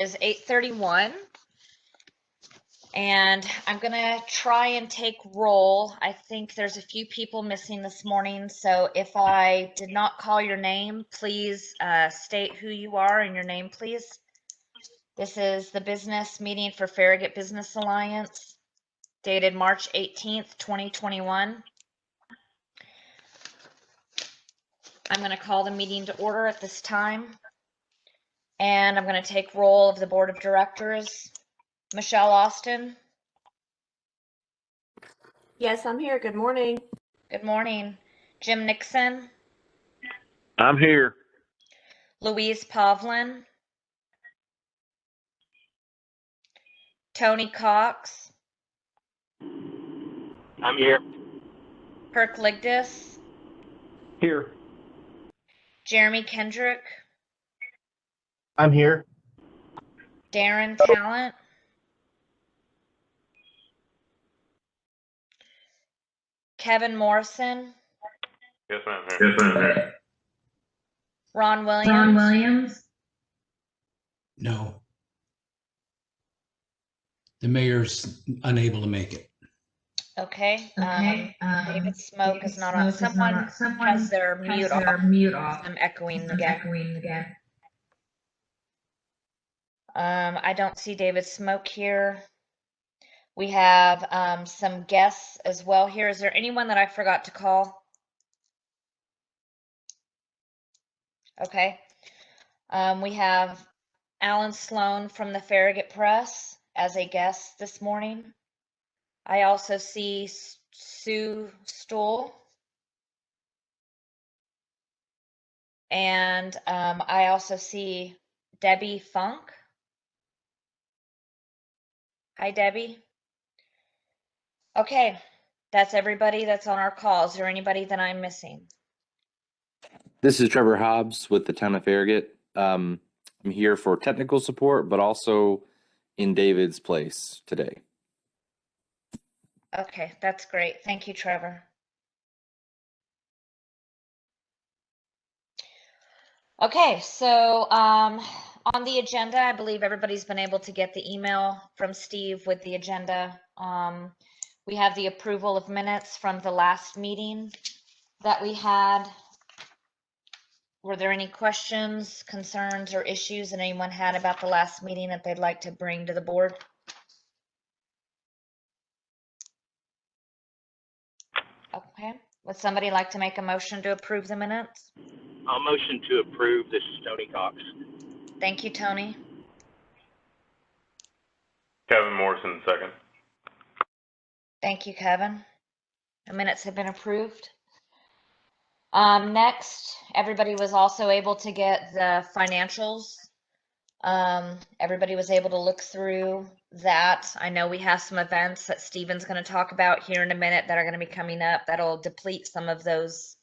Is 8:31, and I'm gonna try and take roll. I think there's a few people missing this morning, so if I did not call your name, please state who you are and your name, please. This is the business meeting for Farragut Business Alliance, dated March 18th, 2021. I'm going to call the meeting to order at this time, and I'm going to take roll of the board of directors. Michelle Austin. Yes, I'm here. Good morning. Good morning. Jim Nixon. I'm here. Louise Pavlin. Tony Cox. I'm here. Perk Ligdis. Here. Jeremy Kendrick. I'm here. Darren Talent. Kevin Morrison. Yes, ma'am. Here. Yes, ma'am. Ron Williams. Ron Williams. No. The mayor's unable to make it. Okay. David Smoke is not on. Someone has their mute off. I'm echoing again. I don't see David Smoke here. We have some guests as well here. Is there anyone that I forgot to call? Okay. We have Alan Sloan from the Farragut Press as a guest this morning. I also see Sue Stoll. And I also see Debbie Funk. Hi, Debbie. Okay, that's everybody that's on our call. Is there anybody that I'm missing? This is Trevor Hobbs with the town of Farragut. I'm here for technical support, but also in David's place today. Okay, that's great. Thank you, Trevor. Okay, so on the agenda, I believe everybody's been able to get the email from Steve with the agenda. We have the approval of minutes from the last meeting that we had. Were there any questions, concerns, or issues that anyone had about the last meeting that they'd like to bring to the board? Okay. Would somebody like to make a motion to approve the minutes? I'll motion to approve. This is Tony Cox. Thank you, Tony. Kevin Morrison, second. Thank you, Kevin. The minutes have been approved. Next, everybody was also able to get the financials. Everybody was able to look through that. I know we have some events that Stephen's going to talk about here in a minute that are going to be coming up that'll deplete some of those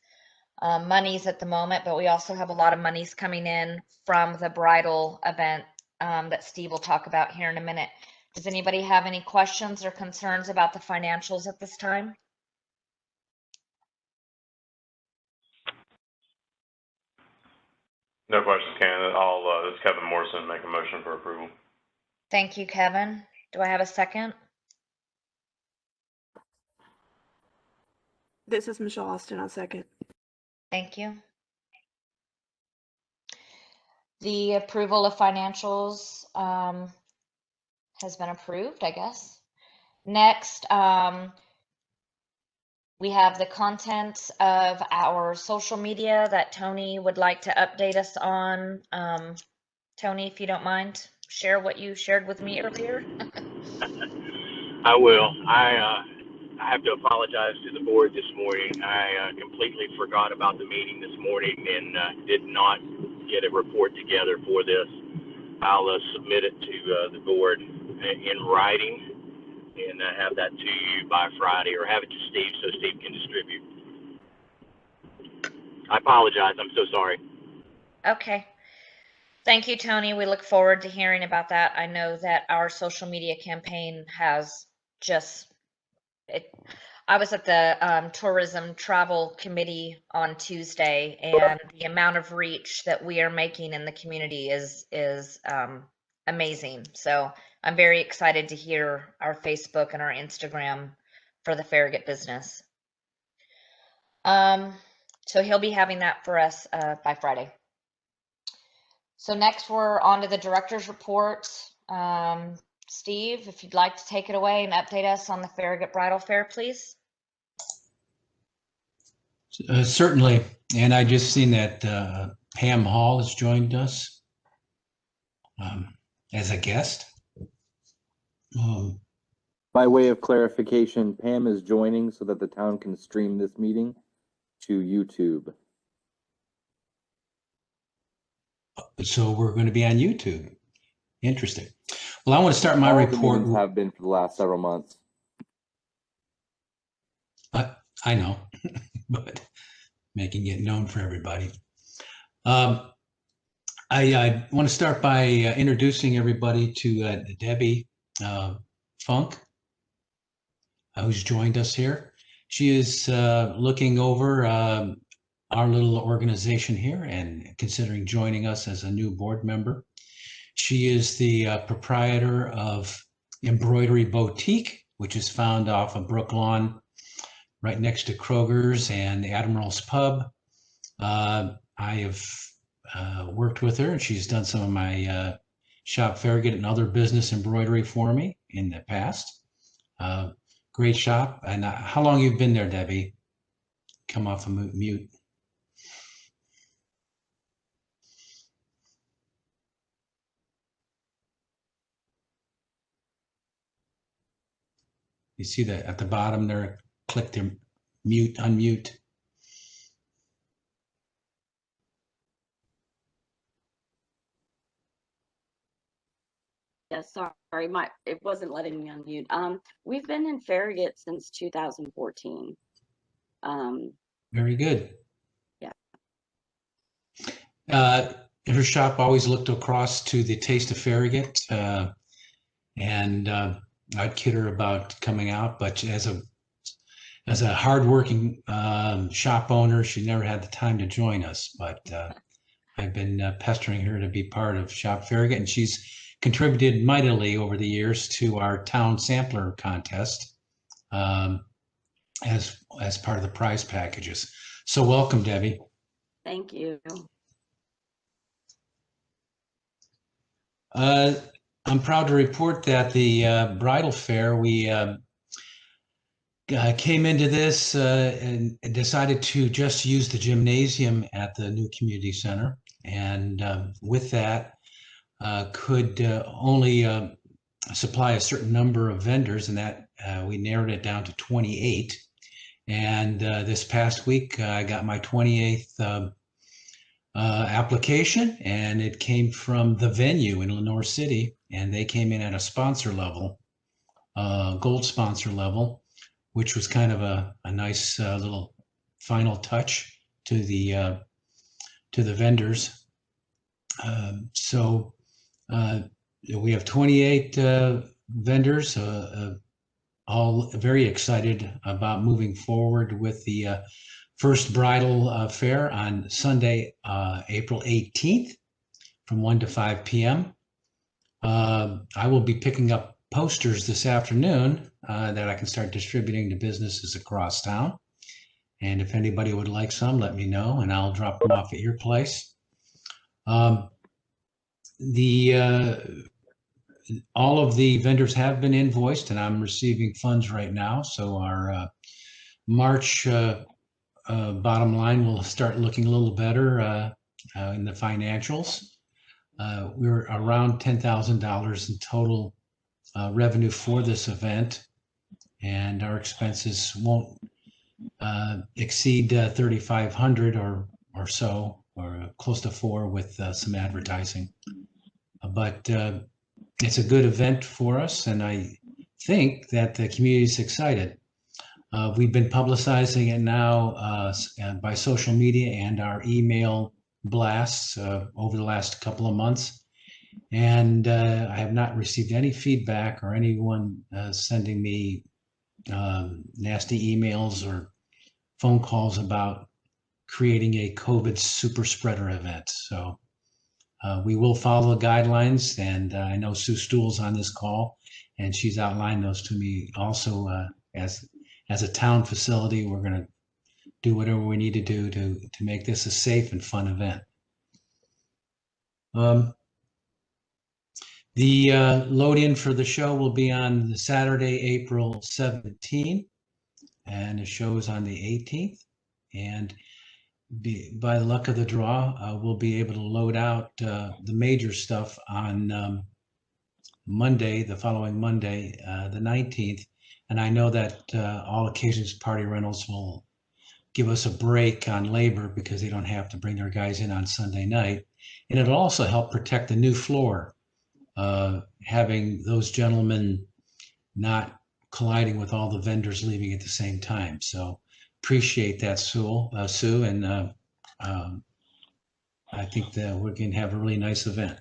monies at the moment, but we also have a lot of monies coming in from the bridal event that Steve will talk about here in a minute. Does anybody have any questions or concerns about the financials at this time? No questions, Ken. This is Kevin Morrison, make a motion for approval. Thank you, Kevin. Do I have a second? This is Michelle Austin. I'll second. Thank you. The approval of financials has been approved, I guess. Next, we have the content of our social media that Tony would like to update us on. Tony, if you don't mind, share what you shared with me earlier. I will. I have to apologize to the board this morning. I completely forgot about the meeting this morning and did not get a report together for this. I'll submit it to the board in writing and have that to you by Friday, or have it to Steve so Steve can distribute. I apologize. I'm so sorry. Okay. Thank you, Tony. We look forward to hearing about that. I know that our social media campaign has just I was at the tourism travel committee on Tuesday, and the amount of reach that we are making in the community is amazing. So I'm very excited to hear our Facebook and our Instagram for the Farragut business. So he'll be having that for us by Friday. So next we're on to the director's report. Steve, if you'd like to take it away and update us on the Farragut Bridal Fair, please. Certainly. And I just seen that Pam Hall has joined us as a guest. By way of clarification, Pam is joining so that the town can stream this meeting to YouTube. So we're going to be on YouTube. Interesting. Well, I want to start my All report. The meetings have been for the last several months. I know, but making it known for everybody. I want to start by introducing everybody to Debbie Funk, who's joined us here. She is looking over our little organization here and considering joining us as a new board member. She is the proprietor of Embroidery Boutique, which is found off of Brooklawn, right next to Kroger's and the Admiral's Pub. I have worked with her, and she's done some of my Shop Farragut and other business embroidery for me in the past. Great shop. And how long you've been there, Debbie? Come off of mute. You see that at the bottom there, click the mute, unmute. Yeah, sorry, it wasn't letting me unmute. We've been in Farragut since 2014. Very good. Yeah. Her shop always looked across to the Taste of Farragut, and I'd kid her about coming out, but as a hardworking shop owner, she never had the time to join us. But I've been pestering her to be part of Shop Farragut, and she's contributed mightily over the years to our town sampler contest as part of the prize packages. So welcome, Debbie. Thank you. I'm proud to report that the bridal fair, we came into this and decided to just use the gymnasium at the new community center. And with that, could only supply a certain number of vendors, and that we narrowed it down to 28. And this past week, I got my 28th application, and it came from the venue in Lenore City, and they came in at a sponsor level, gold sponsor level, which was kind of a nice little final touch to the vendors. So we have 28 vendors, all very excited about moving forward with the first bridal fair on Sunday, April 18th from 1 to 5 p.m. I will be picking up posters this afternoon that I can start distributing to businesses across town. And if anybody would like some, let me know, and I'll drop them off at your place. All of the vendors have been invoiced, and I'm receiving funds right now. So our March bottom line will start looking a little better in the financials. We're around $10,000 in total revenue for this event, and our expenses won't exceed 3,500 or so, or close to 4 with some advertising. But it's a good event for us, and I think that the community is excited. We've been publicizing it now by social media and our email blasts over the last couple of months. And I have not received any feedback or anyone sending me nasty emails or phone calls about creating a COVID super spreader event. So we will follow the guidelines, and I know Sue Stool's on this call, and she's outlined those to me also. As a town facility, we're going to do whatever we need to do to make this a safe and fun event. The load-in for the show will be on the Saturday, April 17th, and the show is on the 18th. And by the luck of the draw, we'll be able to load out the major stuff on Monday, the following Monday, the 19th. And I know that All Occasions Party Rentals will give us a break on labor because they don't have to bring their guys in on Sunday night. And it'll also help protect the new floor, having those gentlemen not colliding with all the vendors leaving at the same time. So appreciate that, Sue, and I think that we're going to have a really nice event.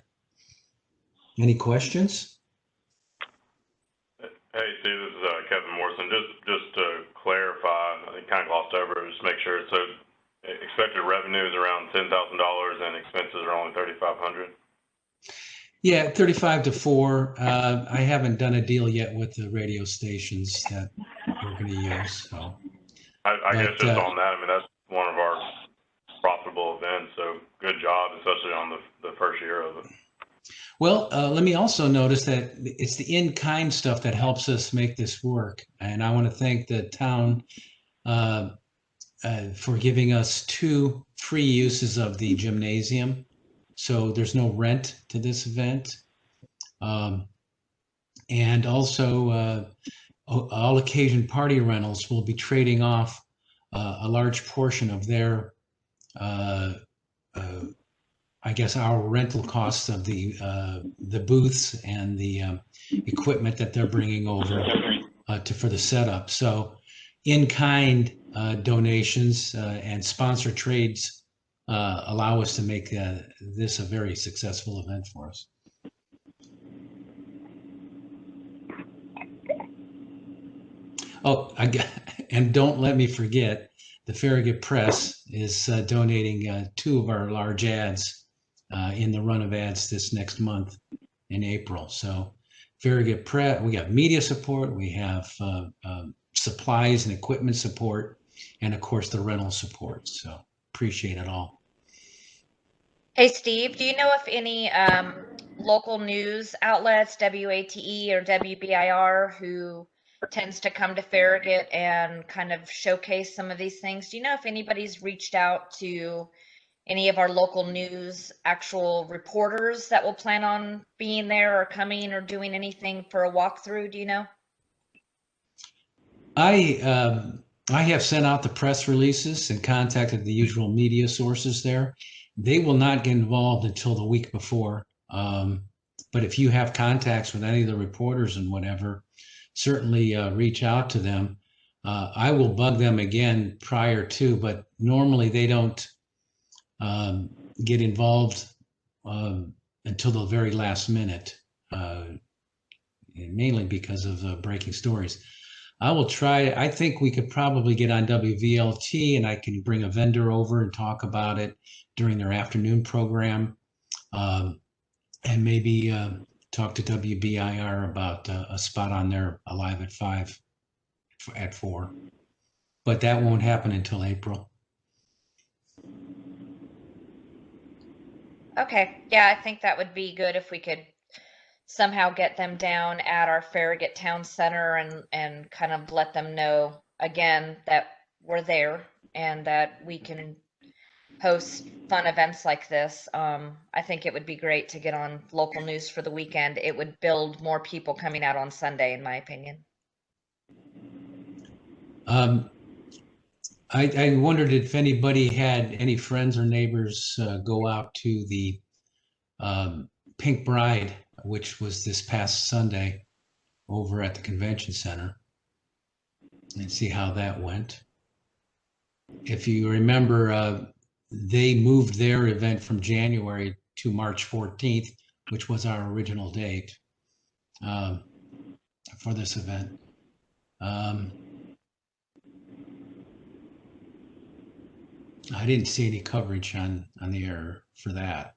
Any questions? Hey, Steve, this is Kevin Morrison. Just to clarify, I think kind of glossed over, just make sure. So expected revenue is around $10,000 and expenses are only $3,500. Yeah, 35 to 4. I haven't done a deal yet with the radio stations that we're going to use. So I guess just on that, I mean, that's one of our profitable events. So good job, especially on the first year of it. Well, let me also notice that it's the in-kind stuff that helps us make this work. And I want to thank the town for giving us 2 free uses of the gymnasium. So there's no rent to this event. And also All Occasion Party Rentals will be trading off a large portion of their I guess our rental costs of the booths and the equipment that they're bringing over for the setup. So in-kind donations and sponsor trades allow us to make this a very successful event for us. Oh, and don't let me forget, the Farragut Press is donating 2 of our large ads in the run of ads this next month in April. So Farragut Press, we got media support, we have supplies and equipment support, and of course the rental support. So appreciate it all. Hey, Steve, do you know if any local news outlets, WATE or WBIR, who tends to come to Farragut and kind of showcase some of these things, do you know if anybody's reached out to any of our local news actual reporters that will plan on being there or coming or doing anything for a walkthrough? Do you know? I have sent out the press releases and contacted the usual media sources there. They will not get involved until the week before. But if you have contacts with any of the reporters and whatever, certainly reach out to them. I will bug them again prior to, but normally they don't get involved until the very last minute, mainly because of breaking stories. I will try. I think we could probably get on WVLT and I can bring a vendor over and talk about it during their afternoon program, and maybe talk to WBIR about a spot on there Alive at 5 at 4. But that won't happen until April. Okay, yeah, I think that would be good if we could somehow get them down at our Farragut Town Center and kind of let them know again that we're there and that we can host fun events like this. I think it would be great to get on local news for the weekend. It would build more people coming out on Sunday, in my opinion. I wondered if anybody had any friends or neighbors go out to the Pink Bride, which was this past Sunday over at the convention center, and see how that went. If you remember, they moved their event from January to March 14th, which was our original date for this event. I didn't see any coverage on the air for that.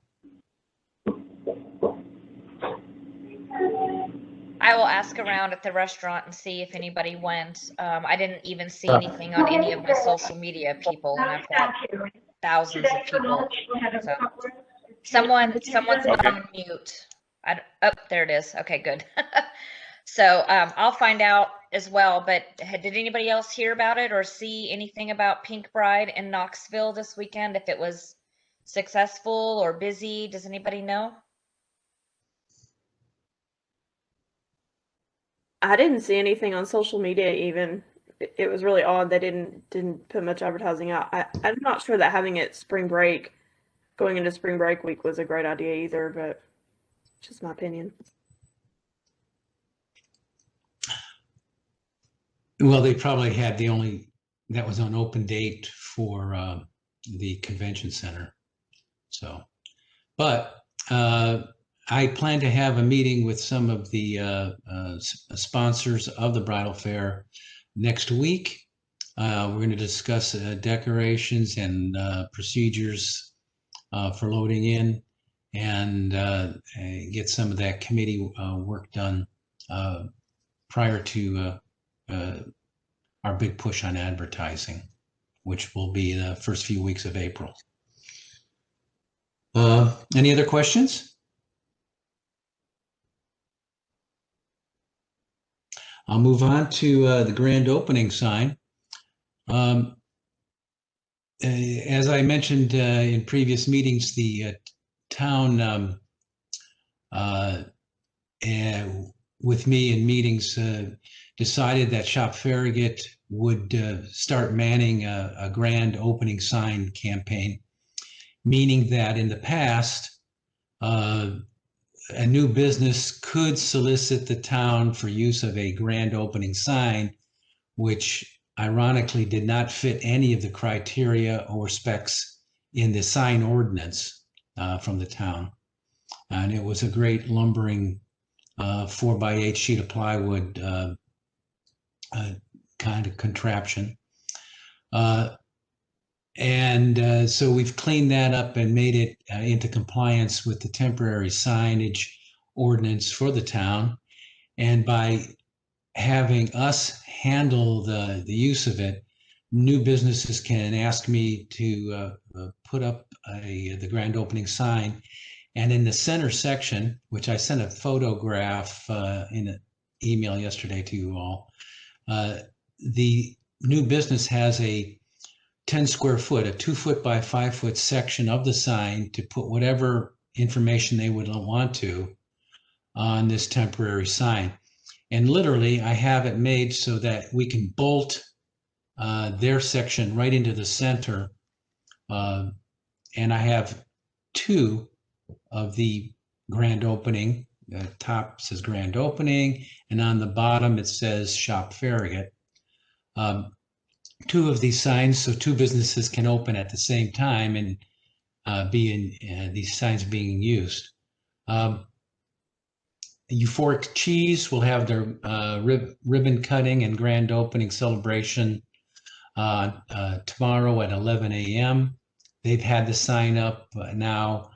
I will ask around at the restaurant and see if anybody went. I didn't even see anything on any of my social media people, and I've got thousands of people. So someone's not Okay. on mute. Oh, there it is. Okay, good. So I'll find out as well. But did anybody else hear about it or see anything about Pink Bride in Knoxville this weekend? If it was successful or busy, does anybody know? I didn't see anything on social media even. It was really odd. They didn't put much advertising out. I'm not sure that having it spring break, going into spring break week was a great idea either, but just my opinion. Well, they probably had that was on open date for the convention center. So, but I plan to have a meeting with some of the sponsors of the bridal fair next week. We're going to discuss decorations and procedures for loading in and get some of that committee work done prior to our big push on advertising, which will be the first few weeks of April. Any other questions? I'll move on to the grand opening sign. As I mentioned in previous meetings, the town with me in meetings decided that Shop Farragut would start manning a grand opening sign campaign, meaning that in the past, a new business could solicit the town for use of a grand opening sign, which ironically did not fit any of the criteria or specs in the sign ordinance from the town. And it was a great lumbering 4x8 sheet of plywood kind of contraption. So we've cleaned that up and made it into compliance with the temporary signage ordinance for the town. And by having us handle the use of it, new businesses can ask me to put up the grand opening sign. And in the center section, which I sent a photograph in an email yesterday to you all, the new business has a 10 square foot, a 2 foot by 5 foot section of the sign to put whatever information they would want to on this temporary sign. And literally, I have it made so that we can bolt their section right into the center. And I have two of the grand opening. The top says grand opening, and on the bottom it says Shop Farragut. Two of these signs, so two businesses can open at the same time and be in these signs being used. Euphoric Cheese will have their ribbon cutting and grand opening celebration tomorrow at 11 a.m. They've had the sign up now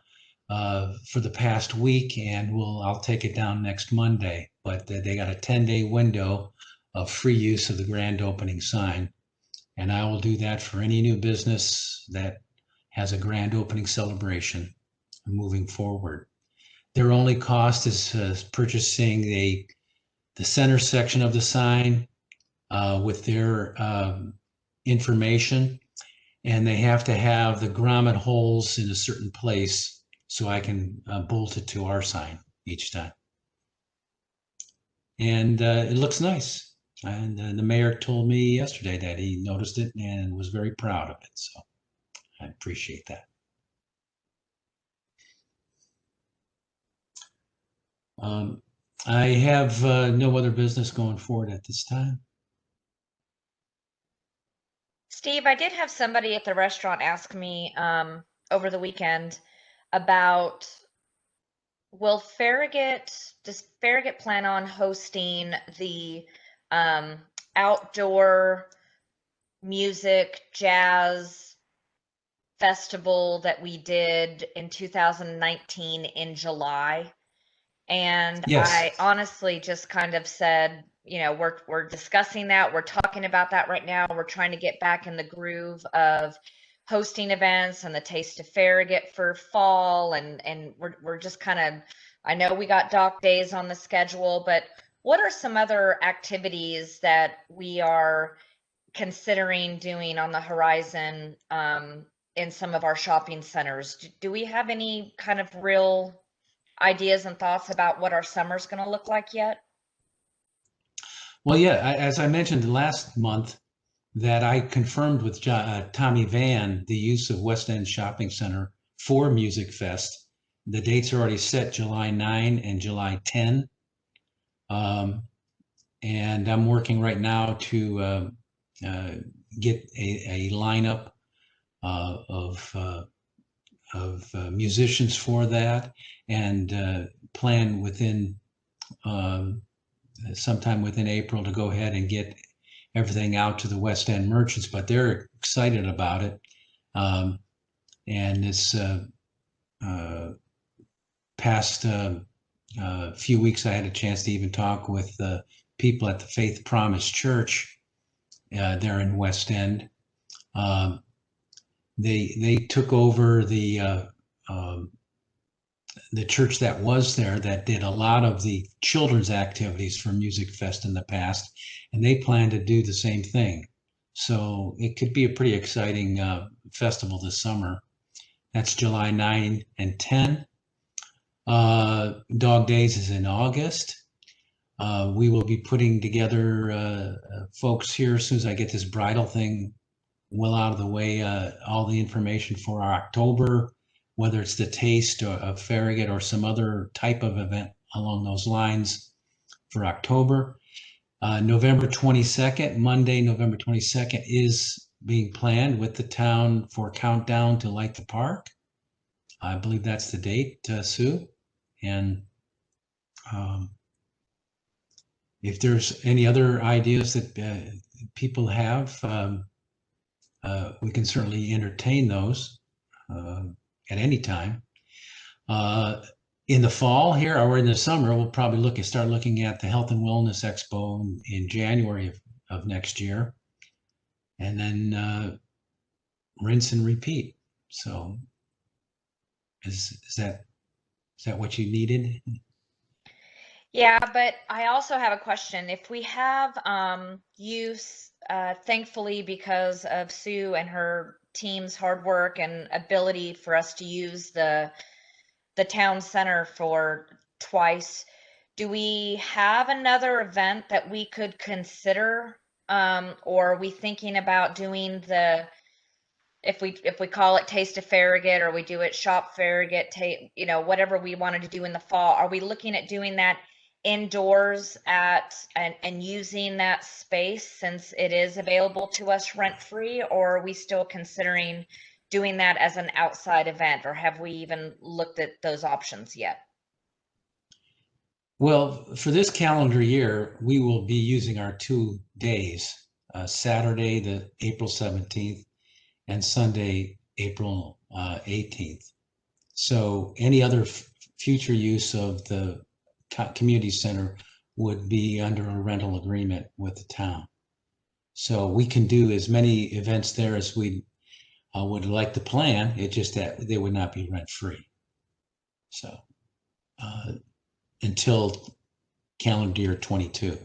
for the past week, and I'll take it down next Monday. But they got a 10-day window of free use of the grand opening sign. And I will do that for any new business that has a grand opening celebration moving forward. Their only cost is purchasing the center section of the sign with their information, and they have to have the grommet holes in a certain place so I can bolt it to our sign each time. And it looks nice. And the mayor told me yesterday that he noticed it and was very proud of it. So I appreciate that. I have no other business going forward at this time. Steve, I did have somebody at the restaurant ask me over the weekend about does Farragut plan on hosting the outdoor music jazz festival that we did in 2019 in July? And Yes. I honestly just kind of said, you know, we're discussing that. We're talking about that right now. We're trying to get back in the groove of hosting events and the Taste of Farragut for fall. And we're just kind of, I know we got dock days on the schedule, but what are some other activities that we are considering doing on the horizon in some of our shopping centers? Do we have any kind of real ideas and thoughts about what our summer's going to look like yet? Well, yeah, as I mentioned last month, that I confirmed with Tommy Van the use of West End Shopping Center for Music Fest. The dates are already set, July 9 and July 10. And I'm working right now to get a lineup of musicians for that, and plan within sometime within April to go ahead and get everything out to the West End merchants. But they're excited about it. And this past few weeks, I had a chance to even talk with people at the Faith Promise Church there in West End. They took over the church that was there that did a lot of the children's activities for Music Fest in the past, and they plan to do the same thing. So it could be a pretty exciting festival this summer. That's July 9 and 10. Dog Days is in August. We will be putting together folks here as soon as I get this bridal thing well out of the way, all the information for our October, whether it's the Taste of Farragut or some other type of event along those lines for October. November 22nd, Monday, November 22nd is being planned with the town for Countdown to Light the Park. I believe that's the date, Sue. And if there's any other ideas that people have, we can certainly entertain those at any time. In the fall here or in the summer, we'll probably start looking at the Health and Wellness Expo in January of next year, and then rinse and repeat. So is that what you needed? Yeah, but I also have a question. If we have use, thankfully, because of Sue and her team's hard work and ability for us to use the town center for twice, do we have another event that we could consider? Or are we thinking about doing if we call it Taste of Farragut, or we do it Shop Farragut, you know, whatever we wanted to do in the fall, are we looking at doing that indoors and using that space since it is available to us rent free, or are we still considering doing that as an outside event, or have we even looked at those options yet? Well, for this calendar year, we will be using our 2 days, Saturday, the April 17th, and Sunday, April 18th. So any other future use of the community center would be under a rental agreement with the town. So we can do as many events there as we would like to plan. It's just that they would not be rent free. So until calendar year 22.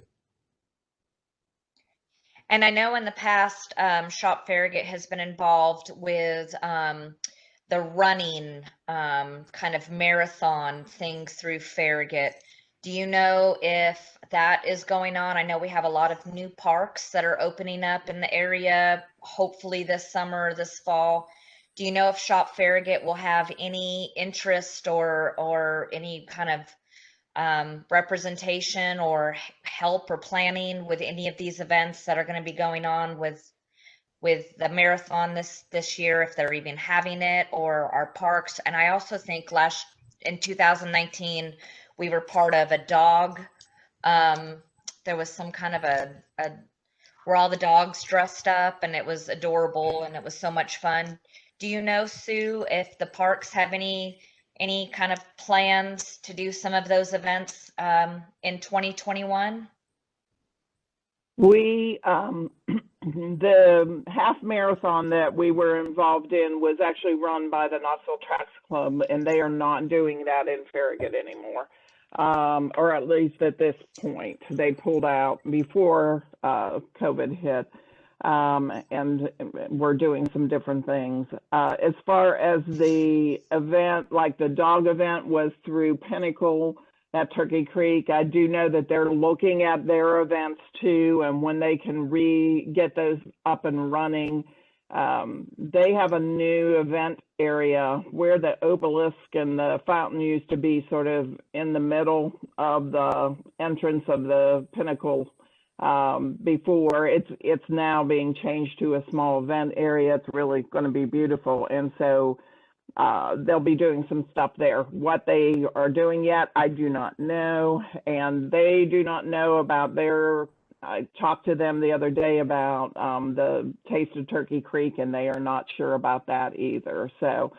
And I know in the past, Shop Farragut has been involved with the running kind of marathon thing through Farragut. Do you know if that is going on? I know we have a lot of new parks that are opening up in the area, hopefully this summer, this fall. Do you know if Shop Farragut will have any interest or any kind of representation or help or planning with any of these events that are going to be going on with the marathon this year, if they're even having it, or our parks? And I also think in 2019 we were part of a dog. There was some kind of a where all the dogs dressed up, and it was adorable and it was so much fun. Do you know, Sue, if the parks have any Any kind of plans to do some of those events in 2021? We, the half marathon that we were involved in was actually run by the Knoxville Tracks Club, and they are not doing that in Farragut anymore. Or at least at this point. They pulled out before COVID hit, and we're doing some different things. As far as the event, like the dog event was through Pinnacle at Turkey Creek. I do know that they're looking at their events too, and when they can get those up and running. They have a new event area where the obelisk and the fountain used to be, sort of in the middle of the entrance of the Pinnacle. Before it's now being changed to a small event area. It's really going to be beautiful, and so they'll be doing some stuff there. What they are doing yet, I do not know, and they do not know about their. I talked to them the other day about the Taste of Turkey Creek, and they are not sure about that either. So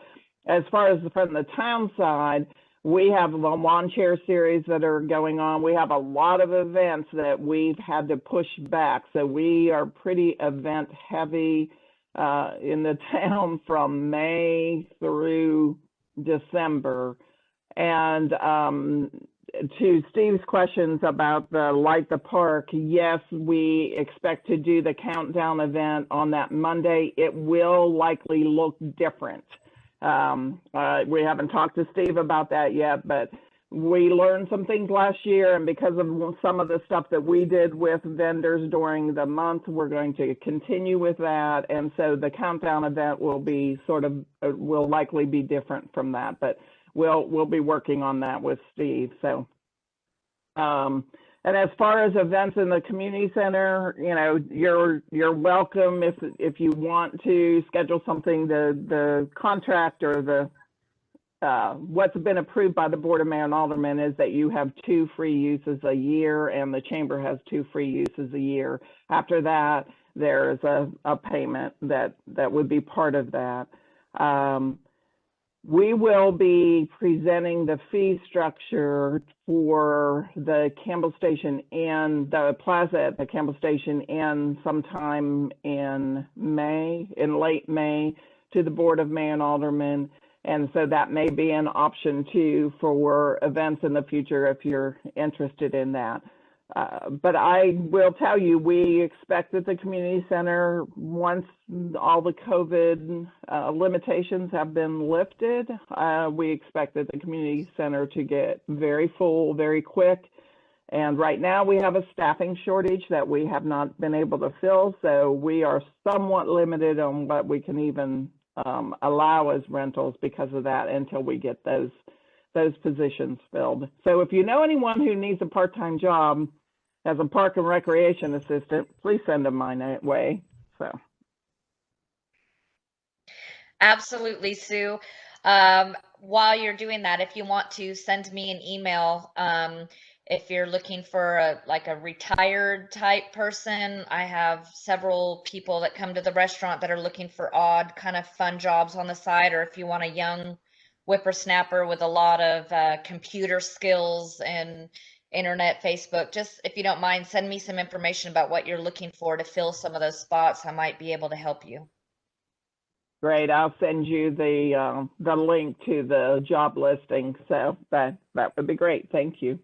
as far as from the town side, we have the lawn chair series that are going on. We have a lot of events that we've had to push back. So we are pretty event heavy in the town from May through December. And to Steve's questions about the Light the Park, yes, we expect to do the countdown event on that Monday. It will likely look different. We haven't talked to Steve about that yet, but we learned some things last year, and because of some of the stuff that we did with vendors during the month, we're going to continue with that. And so the countdown event will be will likely be different from that, but we'll be working on that with Steve. So, and as far as events in the community center, you're welcome if you want to schedule something. The contract or the what's been approved by the Board of Mayor and Aldermen is that you have 2 free uses a year, and the chamber has 2 free uses a year. After that, there's a payment that would be part of that. We will be presenting the fee structure for the Campbell Station Inn, the plaza at the Campbell Station Inn, sometime in late May, to the Board of Mayor and Aldermen. And so that may be an option too for events in the future if you're interested in that. But I will tell you, we expect that the community center, once all the COVID limitations have been lifted, we expect that the community center to get very full, very quick. And right now we have a staffing shortage that we have not been able to fill. So we are somewhat limited on what we can even allow as rentals because of that until we get those positions filled. So if you know anyone who needs a part-time job as a park and recreation assistant, please send them my way. So. Absolutely, Sue. While you're doing that, if you want to send me an email, if you're looking for a retired type person, I have several people that come to the restaurant that are looking for odd kind of fun jobs on the side, or if you want a young whippersnapper with a lot of computer skills and internet, Facebook, just if you don't mind, send me some information about what you're looking for to fill some of those spots. I might be able to help you. Great. I'll send you the link to the job listing. So that would be great. Thank you.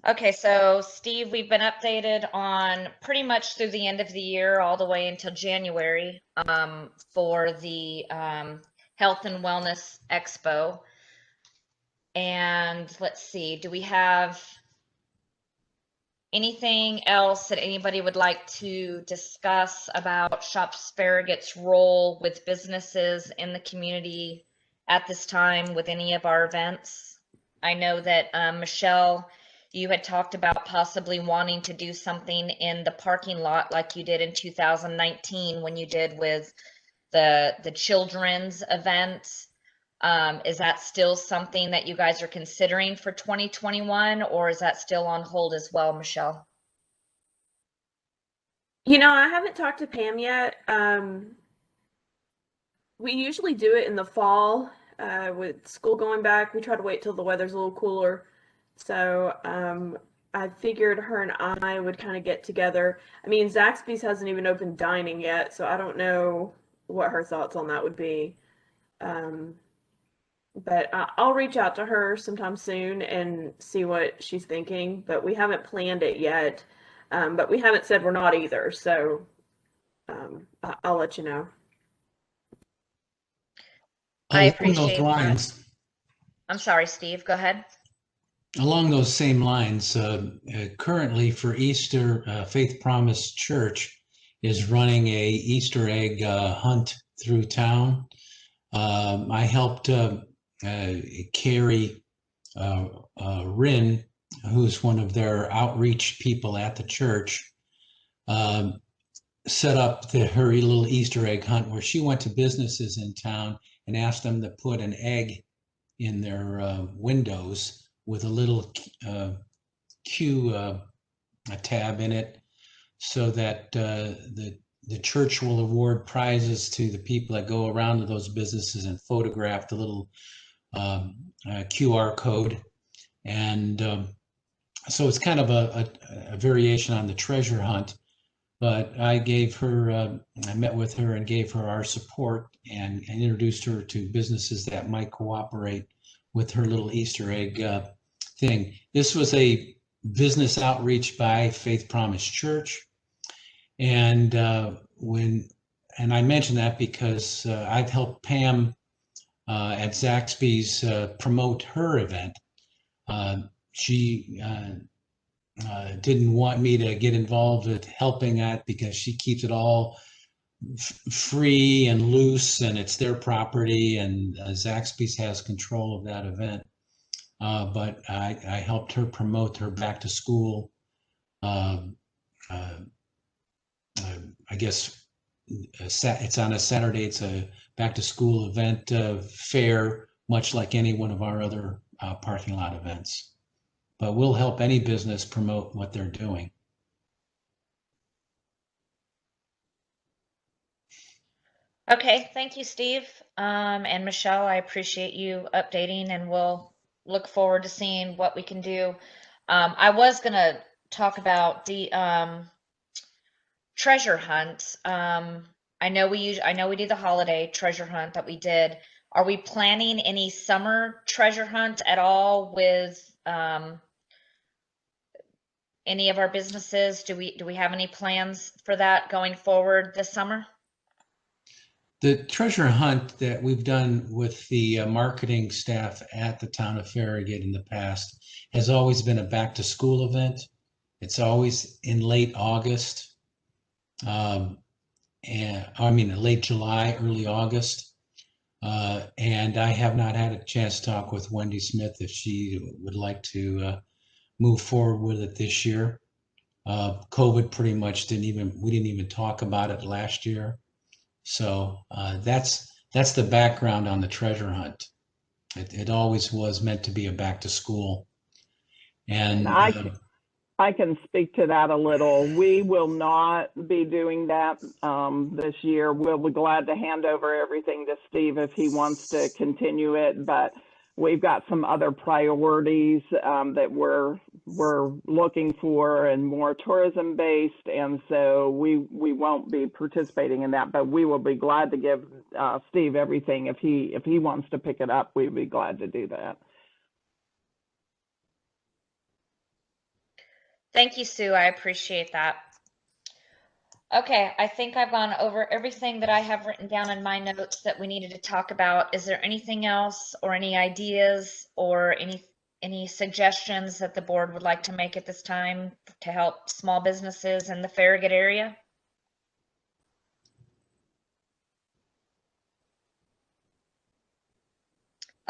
Okay, so Steve, we've been updated on pretty much through the end of the year, all the way until January, for the Health and Wellness Expo. And let's see, do we have anything else that anybody would like to discuss about Shops Farragut's role with businesses in the community at this time with any of our events? I know that Michelle, you had talked about possibly wanting to do something in the parking lot like you did in 2019 when you did with the children's event. Is that still something that you guys are considering for 2021, or is that still on hold as well, Michelle? I haven't talked to Pam yet. We usually do it in the fall with school going back. We try to wait till the weather's a little cooler. So I figured her and I would kind of get together. I mean, Zaxby's hasn't even opened dining yet, so I don't know what her thoughts on that would be. But I'll reach out to her sometime soon and see what she's thinking. But we haven't planned it yet. But we haven't said we're not either. So I'll let you know. I Along those appreciate that. lines, I'm sorry, Steve, go ahead. along those same lines, currently for Easter, Faith Promise Church is running a Easter egg hunt through town. I helped Carrie Rin, who's one of their outreach people at the church, set up her little Easter egg hunt where she went to businesses in town and asked them to put an egg in their windows with a little Q tab in it, so that the church will award prizes to the people that go around to those businesses and photograph the little QR code. And so it's kind of a variation on the treasure hunt. But I gave her, I met with her and gave her our support and introduced her to businesses that might cooperate with her little Easter egg thing. This was a business outreach by Faith Promise Church. And and I mention that because I've helped Pam at Zaxby's promote her event. She didn't want me to get involved with helping that because she keeps it all free and loose, and it's their property, and Zaxby's has control of that event. But I helped her promote her back to school. I guess it's on a Saturday. It's a back to school event fair, much like any one of our other parking lot events. But we'll help any business promote what they're doing. Okay, thank you, Steve. And Michelle, I appreciate you updating, and we'll look forward to seeing what we can do. I was gonna talk about the treasure hunt. I know we do the holiday treasure hunt that we did. Are we planning any summer treasure hunt at all with any of our businesses? Do we have any plans for that going forward this summer? The treasure hunt that we've done with the marketing staff at the town of Farragut in the past has always been a back to school event. It's always in late August, and I mean late July, early August. And I have not had a chance to talk with Wendy Smith if she would like to move forward with it this year. COVID pretty much we didn't even talk about it last year. So that's the background on the treasure hunt. It always was meant to be a back to school. And I can speak to that a little. We will not be doing that this year. We'll be glad to hand over everything to Steve if he wants to continue it, but we've got some other priorities that we're looking for, and more tourism based, and so we won't be participating in that. But we will be glad to give Steve everything if he wants to pick it up. We'd be glad to do that. Thank you, Sue. I appreciate that. Okay, I think I've gone over everything that I have written down in my notes that we needed to talk about. Is there anything else or any ideas or any suggestions that the board would like to make at this time to help small businesses in the Farragut area?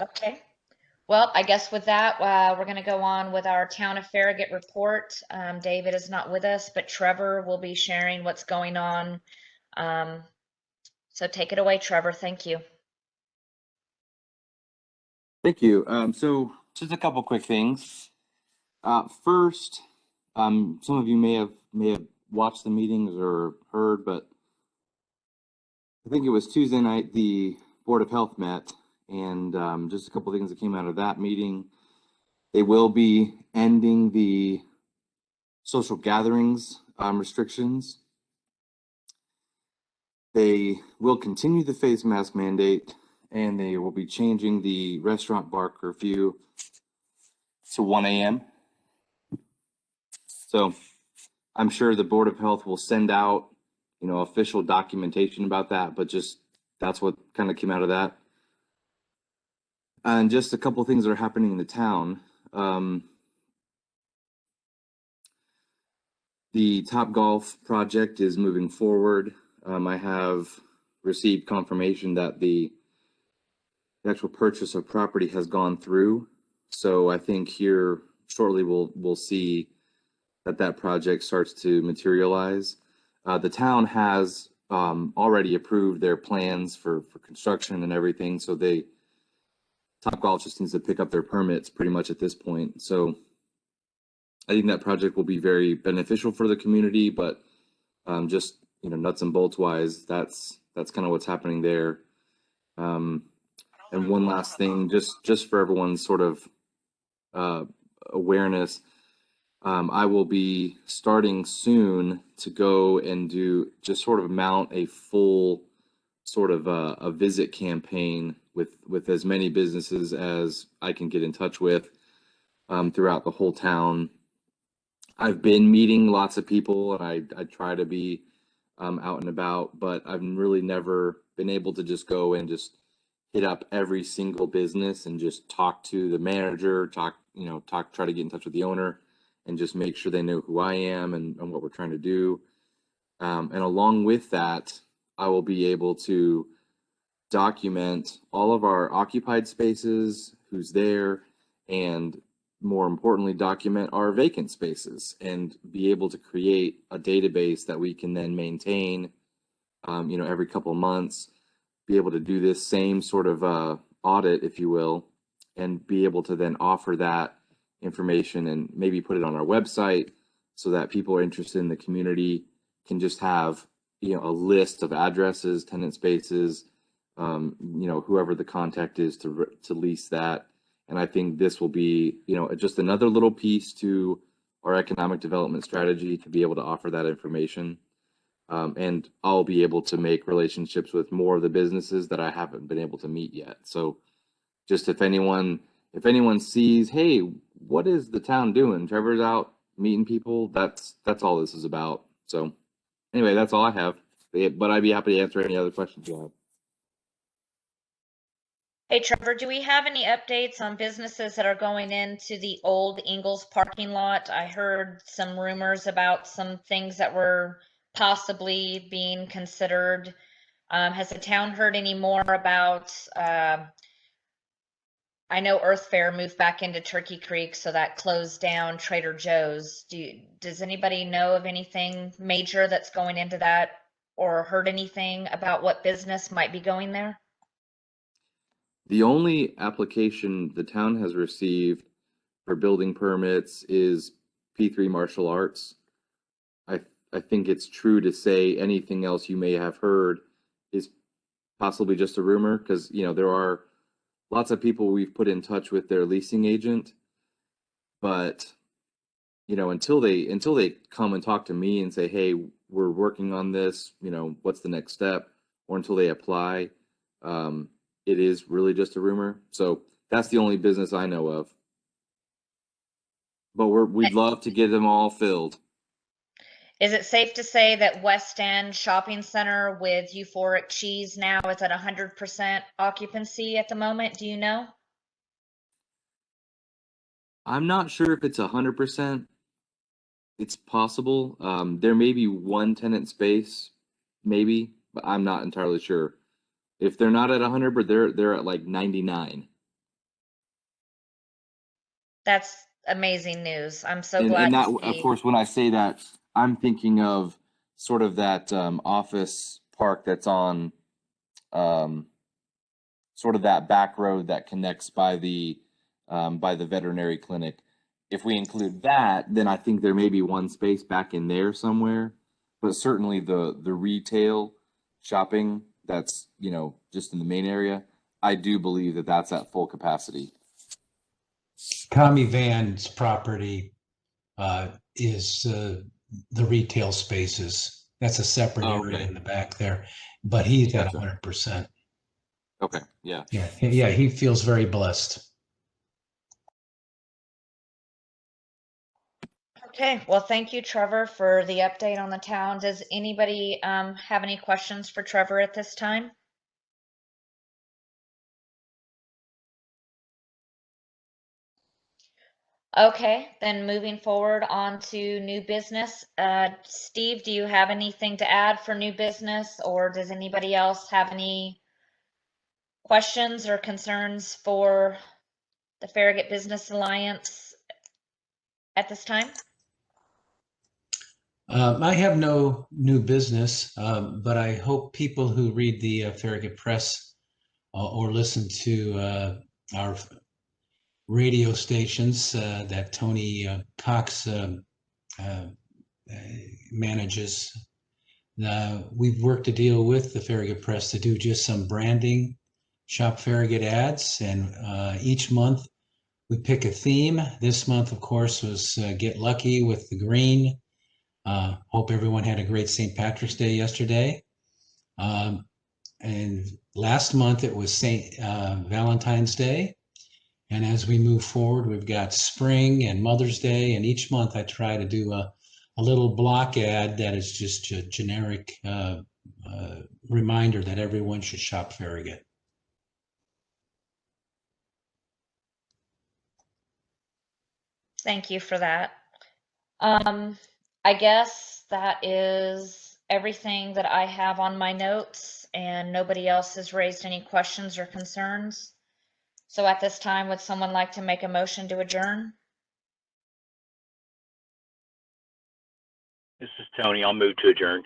Okay. Well, I guess with that, we're going to go on with our Town of Farragut report. David is not with us, but Trevor will be sharing what's going on. So take it away, Trevor. Thank you. Thank you. So just a couple quick things. First, some of you may have watched the meetings or heard, but I think it was Tuesday night, the Board of Health met, and just a couple things that came out of that meeting. They will be ending the social gatherings restrictions. They will continue the face mask mandate, and they will be changing the restaurant bar curfew to 1 a.m. So I'm sure the Board of Health will send out, official documentation about that, but just that's what kind of came out of that. And just a couple things that are happening in the town. The Top Golf project is moving forward. I have received confirmation that the actual purchase of property has gone through. So I think here shortly we'll see that project starts to materialize. The town has already approved their plans for construction and everything. So Top Golf just needs to pick up their permits pretty much at this point. So I think that project will be very beneficial for the community, but just nuts and bolts wise, that's kind of what's happening there. And one last thing, just for everyone's sort of awareness, I will be starting soon to go and do just sort of mount a full sort of a visit campaign with as many businesses as I can get in touch with throughout the whole town. I've been meeting lots of people, and I try to be out and about, but I've really never been able to just go and just hit up every single business and just talk to the manager, try to get in touch with the owner and just make sure they know who I am and what we're trying to do. And along with that, I will be able to document all of our occupied spaces, who's there, and more importantly, document our vacant spaces and be able to create a database that we can then maintain, every couple of months, be able to do this same sort of audit, if you will, and be able to then offer that information and maybe put it on our website so that people are interested in the community can just have, a list of addresses, tenant spaces, whoever the contact is to lease that. And I think this will be, just another little piece to our economic development strategy to be able to offer that information. And I'll be able to make relationships with more of the businesses that I haven't been able to meet yet. So just if anyone sees, hey, what is the town doing? Trevor's out meeting people. That's all this is about. So anyway, that's all I have. But I'd be happy to answer any other questions you have. Hey, Trevor, do we have any updates on businesses that are going into the old Ingalls parking lot? I heard some rumors about some things that were possibly being considered. Has the town heard any more about, I know Earth Fair moved back into Turkey Creek, so that closed down Trader Joe's. Does anybody know of anything major that's going into that or heard anything about what business might be going there? The only application the town has received for building permits is P3 Martial Arts. I think it's true to say anything else you may have heard is possibly just a rumor, because there are lots of people we've put in touch with their leasing agent, but until they come and talk to me and say, hey, we're working on this, what's the next step, or until they apply, it is really just a rumor. So that's the only business I know of. But we'd love to get them all filled. Is it safe to say that West End Shopping Center with Euphoric Cheese now is at 100% occupancy at the moment? Do you know? I'm not sure if it's 100%. It's possible. There may be one tenant space, maybe, but I'm not entirely sure. If they're not at 100, but they're at like 99. That's amazing news. I'm so And glad that, to of see. course, when I say that, I'm thinking of sort of that office park that's on sort of that back road that connects by the veterinary clinic. If we include that, then I think there may be one space back in there somewhere. But certainly the retail shopping, that's, you know, just in the main area, I do believe that that's at full capacity. Tommy Van's property is the retail spaces. That's a separate area Okay. in the back there, but he's at Gotcha. 100%. Okay, yeah. Yeah, he feels very blessed. Okay, well, thank you, Trevor, for the update on the town. Does anybody have any questions for Trevor at this time? Okay, then moving forward on to new business. Steve, do you have anything to add for new business, or does anybody else have any questions or concerns for the Farragut Business Alliance at this time? I have no new business, but I hope people who read the Farragut Press or listen to our radio stations that Tony Cox manages. We've worked a deal with the Farragut Press to do just some branding, Shop Farragut ads, and each month we pick a theme. This month, of course, was Get Lucky with the green. Hope everyone had a great St. Patrick's Day yesterday. And last month it was St. Valentine's Day. And as we move forward, we've got spring and Mother's Day. And each month I try to do a little block ad that is just a generic reminder that everyone should shop Farragut. Thank you for that. I guess that is everything that I have on my notes, and nobody else has raised any questions or concerns. So at this time, would someone like to make a motion to adjourn? This is Tony. I'll move to adjourn.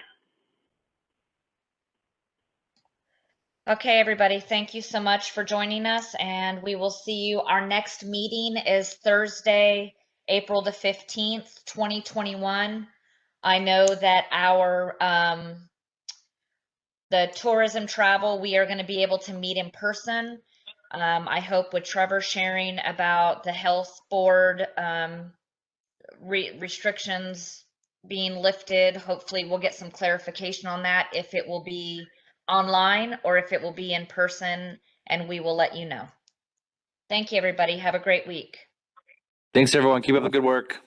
Okay, everybody, thank you so much for joining us, and we will see you. Our next meeting is Thursday, April the 15th, 2021. I know that our the tourism travel, we are going to be able to meet in person. I hope with Trevor sharing about the health board restrictions being lifted, hopefully we'll get some clarification on that, if it will be online or if it will be in person, and we will let you know. Thank you, everybody. Have a great week. Thanks, everyone. Keep up the good work.